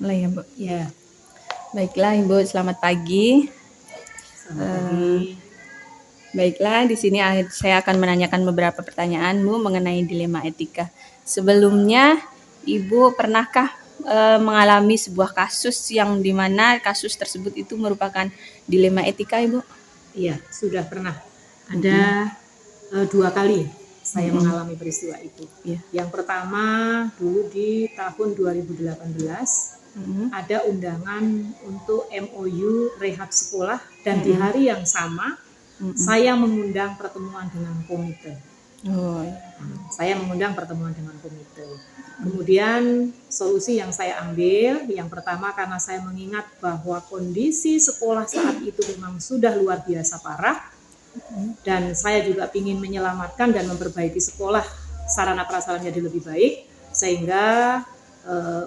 Mulai ya, Bu. Ya, Baiklah, Ibu, selamat pagi. selamat pagi. Baiklah, di sini saya akan menanyakan beberapa pertanyaan, Bu, mengenai dilema etika. Sebelumnya, Ibu pernahkah mengalami sebuah kasus yang dimana kasus tersebut itu merupakan dilema etika, Ibu? Iya, sudah pernah. Ada 2 kali saya mengalami peristiwa itu. Iya. Yang pertama dulu di tahun 2018 ada undangan untuk MOU rehab sekolah dan di hari yang sama saya mengundang pertemuan dengan komite. Oh, iya. Saya mengundang pertemuan dengan komite. Kemudian solusi yang saya ambil, yang pertama karena saya mengingat bahwa kondisi sekolah saat itu memang sudah luar biasa parah, dan saya juga ingin menyelamatkan dan memperbaiki sekolah sarana prasarannya jadi lebih baik, sehingga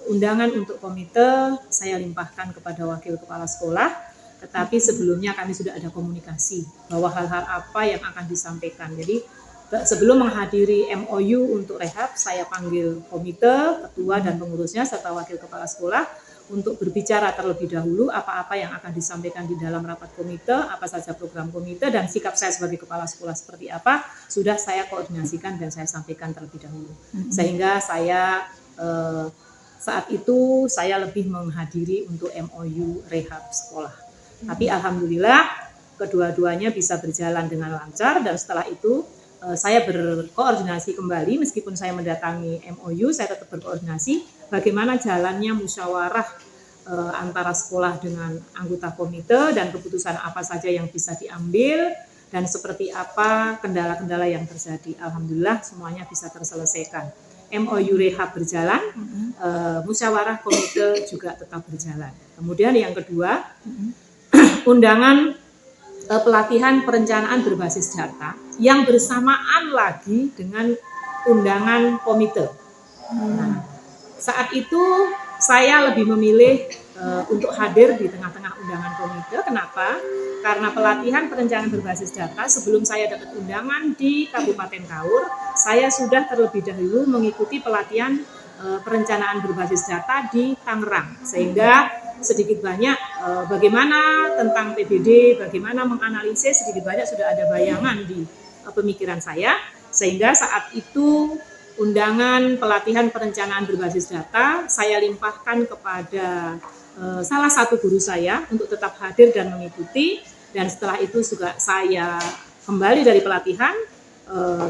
undangan untuk komite saya limpahkan kepada wakil kepala sekolah. Tetapi sebelumnya kami sudah ada komunikasi bahwa hal-hal apa yang akan disampaikan. Jadi sebelum menghadiri MOU untuk rehab, saya panggil komite, ketua dan pengurusnya serta wakil kepala sekolah untuk berbicara terlebih dahulu apa-apa yang akan disampaikan di dalam rapat komite, apa saja program komite, dan sikap saya sebagai kepala sekolah seperti apa, sudah saya koordinasikan dan saya sampaikan terlebih dahulu. Sehingga saya saat itu saya lebih menghadiri untuk MOU rehab sekolah. Tapi alhamdulillah kedua-duanya bisa berjalan dengan lancar, dan setelah itu saya berkoordinasi kembali, meskipun saya mendatangi MOU, saya tetap berkoordinasi bagaimana jalannya musyawarah antara sekolah dengan anggota komite dan keputusan apa saja yang bisa diambil dan seperti apa kendala-kendala yang terjadi. Alhamdulillah semuanya bisa terselesaikan. MOU rehab berjalan, musyawarah komite juga tetap berjalan. Kemudian yang kedua, undangan pelatihan perencanaan berbasis data yang bersamaan lagi dengan undangan komite. Nah, saat itu saya lebih memilih untuk hadir di tengah-tengah undangan komite. Kenapa? Karena pelatihan perencanaan berbasis data sebelum saya dapat undangan di Kabupaten Kaur, saya sudah terlebih dahulu mengikuti pelatihan perencanaan berbasis data di Tangerang, sehingga sedikit banyak bagaimana tentang PBD, bagaimana menganalisis, sedikit banyak sudah ada bayangan di pemikiran saya, sehingga saat itu undangan pelatihan perencanaan berbasis data saya limpahkan kepada salah satu guru saya untuk tetap hadir dan mengikuti, dan setelah itu juga saya kembali dari pelatihan,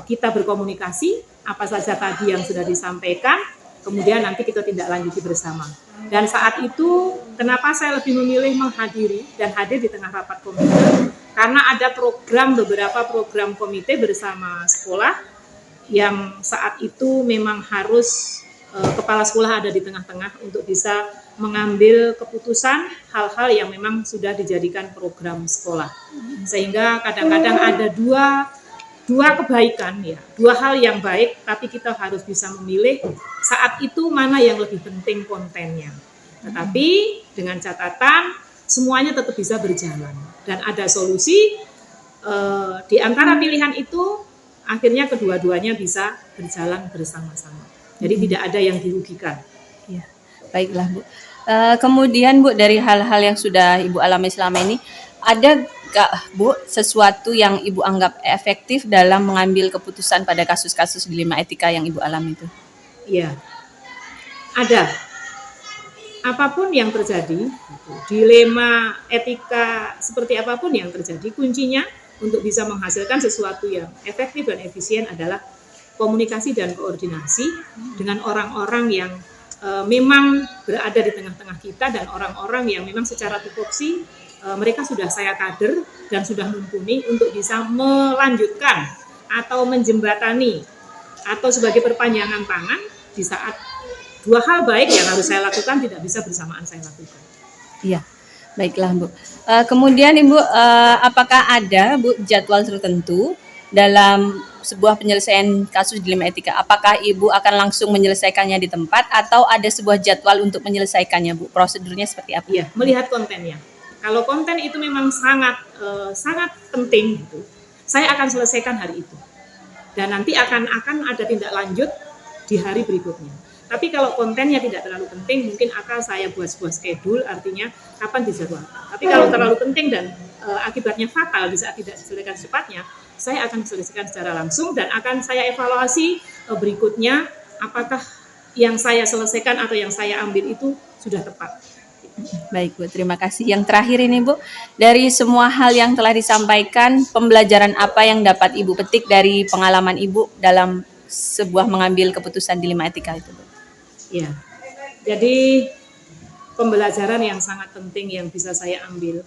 kita berkomunikasi apa saja tadi yang sudah disampaikan, kemudian nanti kita tindak lanjuti bersama. Dan saat itu kenapa saya lebih memilih menghadiri dan hadir di tengah rapat komite, karena ada beberapa program komite bersama sekolah yang saat itu memang harus kepala sekolah ada di tengah-tengah untuk bisa mengambil keputusan hal-hal yang memang sudah dijadikan program sekolah. Sehingga kadang-kadang ada dua kebaikan, ya, dua hal yang baik, tapi kita harus bisa memilih saat itu mana yang lebih penting kontennya. Tetapi dengan catatan semuanya tetap bisa berjalan dan ada solusi di antara pilihan itu, akhirnya kedua-duanya bisa berjalan bersama-sama. Jadi tidak ada yang dirugikan. Ya, baiklah, Bu. Kemudian, Bu, dari hal-hal yang sudah Ibu alami selama ini, ada nggak, Bu, sesuatu yang Ibu anggap efektif dalam mengambil keputusan pada kasus-kasus dilema etika yang Ibu alami itu? Iya, ada. Apapun yang terjadi, dilema etika seperti apapun yang terjadi, kuncinya untuk bisa menghasilkan sesuatu yang efektif dan efisien adalah komunikasi dan koordinasi dengan orang-orang yang memang berada di tengah-tengah kita, dan orang-orang yang memang secara tupoksi mereka sudah saya kader dan sudah mumpuni untuk bisa melanjutkan atau menjembatani atau sebagai perpanjangan tangan di saat dua hal baik yang harus saya lakukan tidak bisa bersamaan saya lakukan. Iya, baiklah, Bu. Kemudian Ibu, apakah ada, Bu, jadwal tertentu dalam sebuah penyelesaian kasus dilema etika? Apakah Ibu akan langsung menyelesaikannya di tempat atau ada sebuah jadwal untuk menyelesaikannya, Bu? Prosedurnya seperti apa? Iya, melihat kontennya. Kalau konten itu memang sangat penting, gitu, saya akan selesaikan hari itu. Dan nanti akan ada tindak lanjut di hari berikutnya. Tapi kalau kontennya tidak terlalu penting, mungkin akan saya buat sebuah schedule, artinya kapan dijadwalkan. Tapi kalau terlalu penting dan akibatnya fatal di saat tidak diselesaikan secepatnya, saya akan selesaikan secara langsung dan akan saya evaluasi berikutnya apakah yang saya selesaikan atau yang saya ambil itu sudah tepat. Baik Bu, terima kasih. Yang terakhir ini Bu, dari semua hal yang telah disampaikan, pembelajaran apa yang dapat Ibu petik dari pengalaman Ibu dalam sebuah mengambil keputusan dilema etika itu Bu? Ya, jadi pembelajaran yang sangat penting yang bisa saya ambil,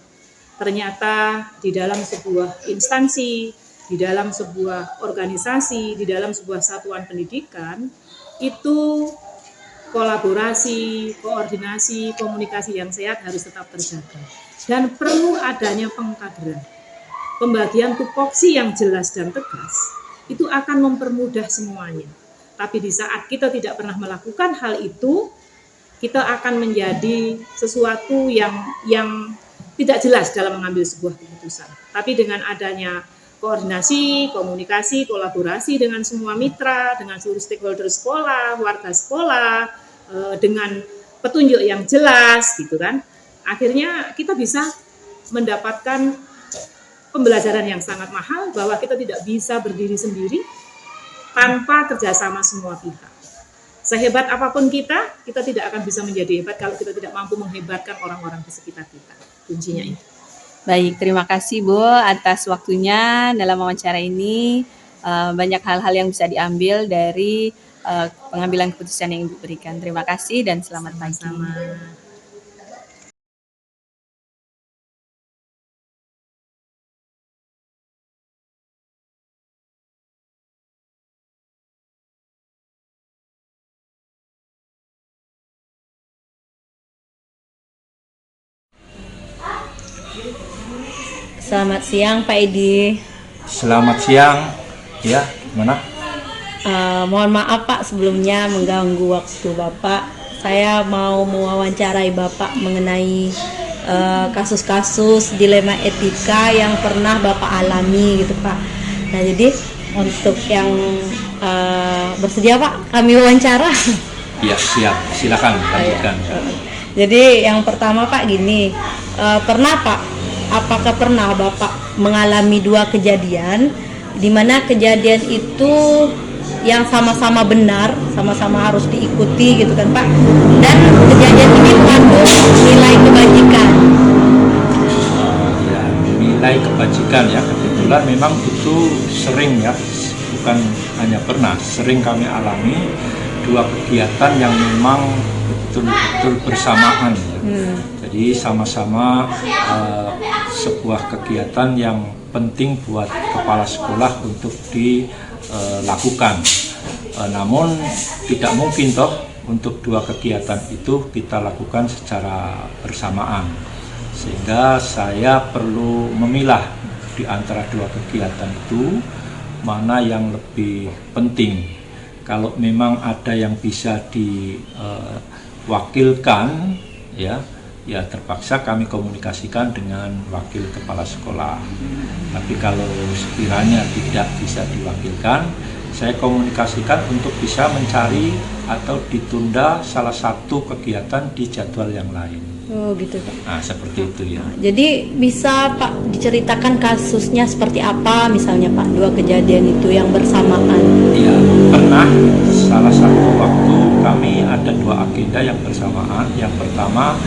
ternyata di dalam sebuah instansi, di dalam sebuah organisasi, di dalam sebuah satuan pendidikan, itu kolaborasi, koordinasi, komunikasi yang sehat harus tetap terjaga. Dan perlu adanya pengkaderan. Pembagian tupoksi yang jelas dan tegas, itu akan mempermudah semuanya. Tapi di saat kita tidak pernah melakukan hal itu, kita akan menjadi sesuatu yang tidak jelas dalam mengambil sebuah keputusan. Tapi dengan adanya koordinasi, komunikasi, kolaborasi dengan semua mitra, dengan seluruh stakeholder sekolah, warga sekolah, dengan petunjuk yang jelas, gitu kan, akhirnya kita bisa mendapatkan pembelajaran yang sangat mahal bahwa kita tidak bisa berdiri sendiri tanpa kerjasama semua pihak. Sehebat apapun kita tidak akan bisa menjadi hebat kalau kita tidak mampu menghebatkan orang-orang di sekitar kita. Kuncinya itu. Baik, terima kasih Bu atas waktunya dalam wawancara ini. Banyak hal-hal yang bisa diambil dari pengambilan keputusan yang Ibu berikan. Terima kasih dan selamat pagi. Sama-sama. Selamat siang Pak Edi. Selamat siang, ya gimana? Mohon maaf Pak sebelumnya mengganggu waktu Bapak. Saya mau mewawancarai Bapak mengenai kasus-kasus dilema etika yang pernah Bapak alami gitu Pak. Nah jadi untuk yang bersedia Pak kami wawancara. Iya siap, silakan lanjutkan. Jadi yang pertama Pak gini, pernah Pak, apakah pernah Bapak mengalami dua kejadian di mana kejadian itu yang sama-sama benar, sama-sama harus diikuti gitu kan Pak, dan kejadian ini mengandung nilai kebajikan? Ya, nilai kebajikan ya, kebetulan memang itu sering ya, bukan hanya pernah, sering kami alami dua kegiatan yang memang betul-betul bersamaan ya. Jadi sama-sama sebuah kegiatan yang penting buat kepala sekolah untuk dilakukan. Namun tidak mungkin toh untuk dua kegiatan itu kita lakukan secara bersamaan. Sehingga saya perlu memilah di antara dua kegiatan itu mana yang lebih penting. Kalau memang ada yang bisa diwakilkan ya terpaksa kami komunikasikan dengan wakil kepala sekolah. Tapi kalau sekiranya tidak bisa diwakilkan, saya komunikasikan untuk bisa mencari atau ditunda salah satu kegiatan di jadwal yang lain. Oh gitu Pak. Nah seperti itu ya. Jadi bisa Pak diceritakan kasusnya seperti apa misalnya Pak, dua kejadian itu yang bersamaan? Iya, pernah salah satu waktu kami ada dua agenda yang bersamaan. Yang pertama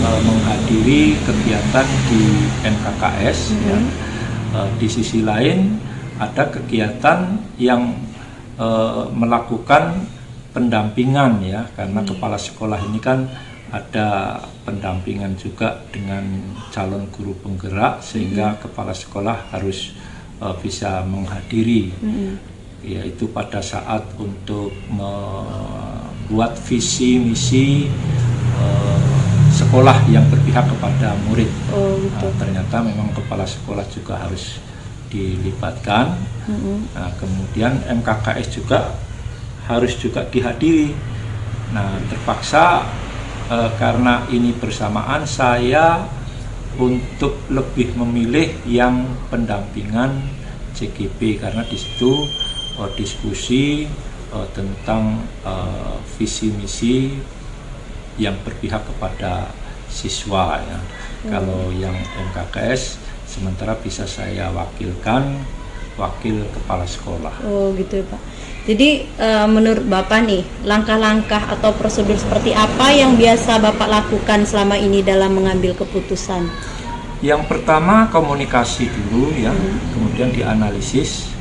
menghadiri kegiatan di MKKS ya. Di sisi lain ada kegiatan yang melakukan pendampingan ya, karena kepala sekolah ini kan ada pendampingan juga dengan calon guru penggerak, sehingga kepala sekolah harus bisa menghadiri, yaitu pada saat untuk membuat visi misi sekolah yang berpihak kepada murid. Ternyata memang kepala sekolah juga harus dilibatkan. Nah, kemudian MKKS juga harus juga dihadiri. Nah, terpaksa karena ini bersamaan, saya untuk lebih memilih yang pendampingan CGP, karena di situ diskusi tentang visi misi yang berpihak kepada siswa ya. Kalau yang MKKS sementara bisa saya wakilkan wakil kepala sekolah. Oh gitu ya Pak. Jadi menurut Bapak nih, langkah-langkah atau prosedur seperti apa yang biasa Bapak lakukan selama ini dalam mengambil keputusan? Yang pertama komunikasi dulu ya, kemudian dianalisis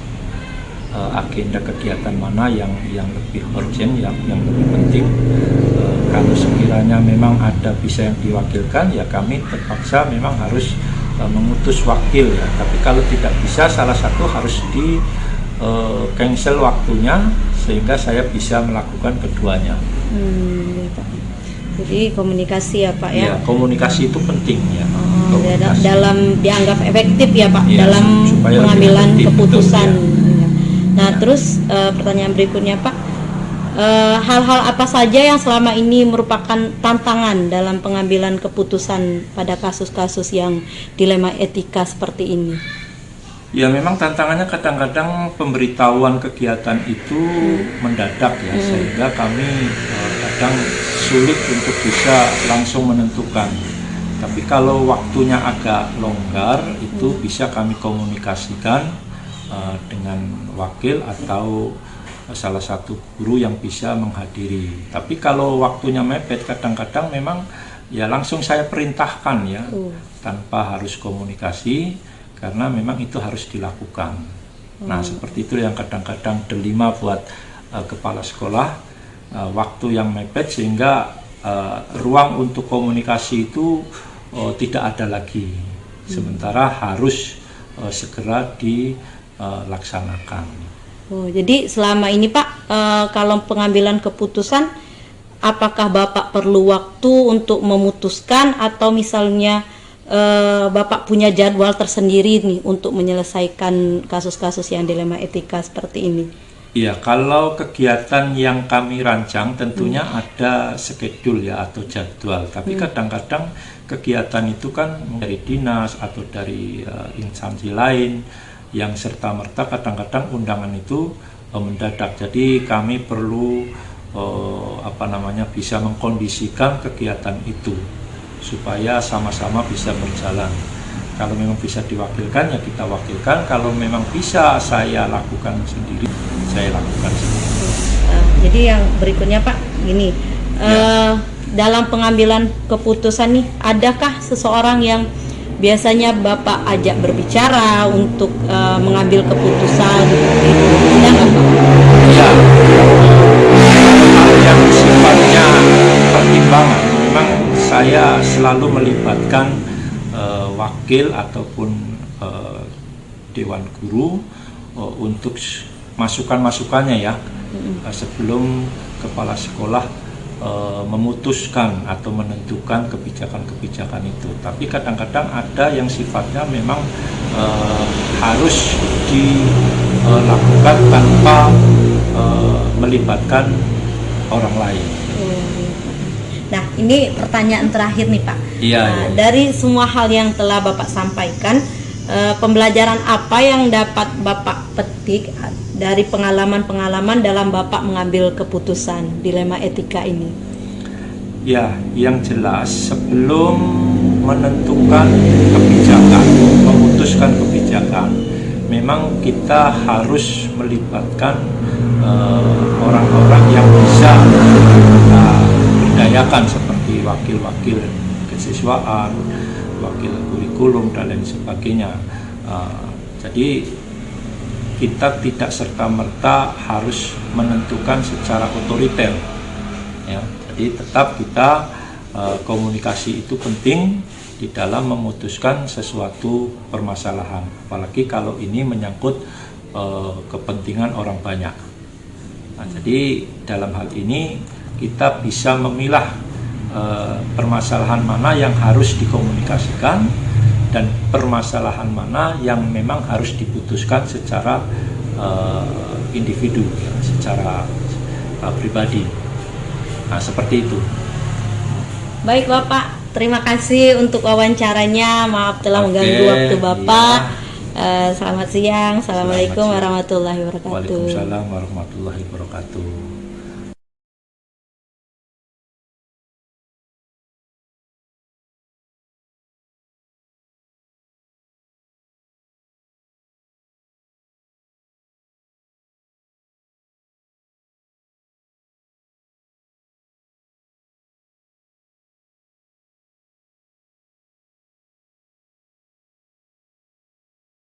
agenda kegiatan mana yang lebih urgent, yang lebih penting. Kalau sekiranya memang ada bisa yang diwakilkan, ya kami terpaksa memang harus mengutus wakil ya. Tapi kalau tidak bisa, salah satu harus di cancel waktunya sehingga saya bisa melakukan keduanya. Ya, Pak. Jadi komunikasi ya Pak ya. Ya, komunikasi itu penting ya. Dalam dianggap efektif ya Pak Ya, dalam supaya pengambilan efektif, keputusan. betul, ya. Nah, Ya. terus pertanyaan berikutnya Pak, hal-hal apa saja yang selama ini merupakan tantangan dalam pengambilan keputusan pada kasus-kasus yang dilema etika seperti ini? Ya memang tantangannya kadang-kadang pemberitahuan kegiatan itu mendadak ya, sehingga kami kadang sulit untuk bisa langsung menentukan. Tapi kalau waktunya agak longgar itu bisa kami komunikasikan dengan wakil atau salah satu guru yang bisa menghadiri. Tapi kalau waktunya mepet kadang-kadang memang ya langsung saya perintahkan ya, tanpa harus komunikasi. Karena memang itu harus dilakukan. Nah seperti itu yang kadang-kadang delima buat kepala sekolah, waktu yang mepet sehingga ruang untuk komunikasi itu tidak ada lagi. Sementara harus segera dilaksanakan. Jadi selama ini Pak, kalau pengambilan keputusan, apakah Bapak perlu waktu untuk memutuskan atau misalnya Bapak punya jadwal tersendiri nih untuk menyelesaikan kasus-kasus yang dilema etika seperti ini? Iya, kalau kegiatan yang kami rancang tentunya ada schedule ya atau jadwal. Tapi kadang-kadang kegiatan itu kan dari dinas atau dari instansi lain yang serta-merta kadang-kadang undangan itu mendadak. Jadi kami perlu bisa mengkondisikan kegiatan itu supaya sama-sama bisa berjalan. Kalau memang bisa diwakilkan ya kita wakilkan, kalau memang bisa saya lakukan sendiri, saya lakukan sendiri. Jadi yang berikutnya Pak, gini, dalam pengambilan keputusan nih, adakah seseorang yang biasanya Bapak ajak berbicara untuk mengambil keputusan? Ada nggak Pak? Ya, hal yang sifatnya pertimbangan, memang saya selalu melibatkan wakil ataupun dewan guru untuk masukan-masukannya ya, sebelum kepala sekolah memutuskan atau menentukan kebijakan-kebijakan itu. Tapi kadang-kadang ada yang sifatnya memang harus dilakukan tanpa melibatkan orang lain. Nah, ini pertanyaan terakhir nih Pak. Iya. Dari semua hal yang telah Bapak sampaikan, pembelajaran apa yang dapat Bapak petik dari pengalaman-pengalaman dalam Bapak mengambil keputusan dilema etika ini? Ya, yang jelas sebelum menentukan kebijakan, memutuskan kebijakan, memang kita harus melibatkan orang-orang yang bisa kita berdayakan seperti wakil-wakil kesiswaan, wakil kurikulum dan lain sebagainya. Jadi kita tidak serta-merta harus menentukan secara otoriter. Ya, jadi tetap kita komunikasi itu penting di dalam memutuskan sesuatu permasalahan. Apalagi kalau ini menyangkut kepentingan orang banyak. Nah, jadi dalam hal ini kita bisa memilah permasalahan mana yang harus dikomunikasikan dan permasalahan mana yang memang harus diputuskan secara individu, ya, secara pribadi. Nah, seperti itu. Baik Bapak, terima kasih untuk wawancaranya. Maaf telah mengganggu waktu Bapak. Iya. Selamat siang. Assalamualaikum siang. warahmatullahi wabarakatuh. Waalaikumsalam warahmatullahi wabarakatuh.